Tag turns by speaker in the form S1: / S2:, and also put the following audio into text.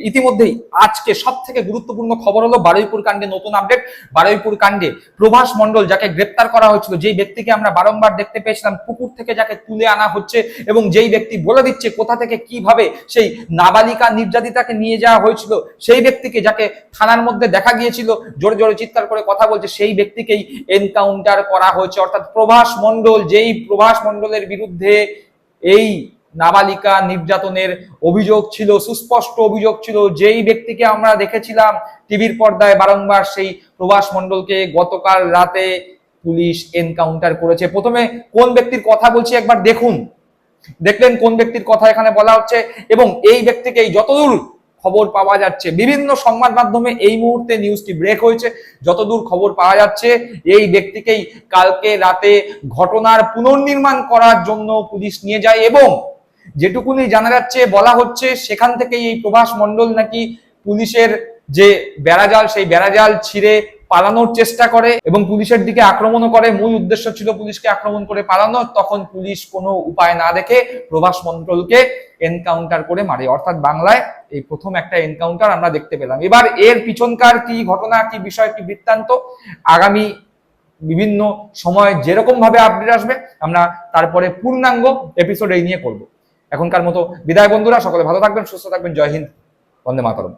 S1: ইতিমধ্যেই আজকে সব থেকে গুরুত্বপূর্ণ খবর হলো বারুইপুর কাণ্ডে নতুন আপডেট। বারুইপুর কাণ্ডে প্রভাস মণ্ডল যাকে গ্রেপ্তার করা হয়েছিল, যেই ব্যক্তিকে আমরা বারংবার দেখতে পেয়েছিলাম পুকুর থেকে যাকে তুলে আনা হচ্ছে এবং যেই ব্যক্তি বলে দিচ্ছে কোথা থেকে কিভাবে সেই নাবালিকা নির্যাতিতাকে নিয়ে যাওয়া হয়েছিল, সেই ব্যক্তিকে যাকে থানার মধ্যে দেখা গিয়েছিল জোরে জোরে চিৎকার করে কথা বলছে, সেই ব্যক্তিকেই এনকাউন্টার করা হয়েছে। অর্থাৎ প্রভাস মণ্ডল, যেই প্রভাস মণ্ডলের বিরুদ্ধে এই নাবালিকা নির্যাতনের অভিযোগ ছিল, সুস্পষ্ট অভিযোগ ছিল, যেই ব্যক্তিকে আমরা দেখেছিলাম টিভির পর্দায় বারংবার, সেই প্রভাস মণ্ডলকে গতকাল রাতে পুলিশ এনকাউন্টার করেছে। প্রথমে কোন ব্যক্তির কথা বলছি একবার দেখুন, দেখলেন কোন ব্যক্তির কথা এখানে বলা হচ্ছে। এবং এই ব্যক্তিকেই যতদূর খবর পাওয়া যাচ্ছে, বিভিন্ন সংবাদ মাধ্যমে এই মুহূর্তে নিউজটি ব্রেক হয়েছে, যতদূর খবর পাওয়া যাচ্ছে এই ব্যক্তিকেই কালকে রাতে ঘটনার পুনর্নির্মাণ করার জন্য পুলিশ নিয়ে যায়। এবং যেটুকুনি জানা যাচ্ছে, বলা হচ্ছে সেখান থেকেই এই প্রভাস মণ্ডল নাকি পুলিশের যে বেড়াজাল, সেই বেড়াজাল ছিঁড়ে পালানোর চেষ্টা করে এবং পুলিশের দিকে আক্রমণ করে। মূল উদ্দেশ্য ছিল পুলিশকে আক্রমণ করে পালানো। তখন পুলিশ কোনো উপায় না দেখে প্রভাস মণ্ডলকে এনকাউন্টার করে মারে। অর্থাৎ বাংলায় এই প্রথম একটা এনকাউন্টার আমরা দেখতে পেলাম। এবার এর পিছনকার কি ঘটনা, কি বিষয়, কি বৃত্তান্ত, আগামী বিভিন্ন সময় যেরকম ভাবে আপডেট আসবে আমরা তারপরে পূর্ণাঙ্গ এপিসোড এই নিয়ে করবো। এখনকার মতো বিদায় বন্ধুরা, সকলে ভালো থাকবেন, সুস্থ থাকবেন। জয় হিন্দ, বন্দে মাতরম।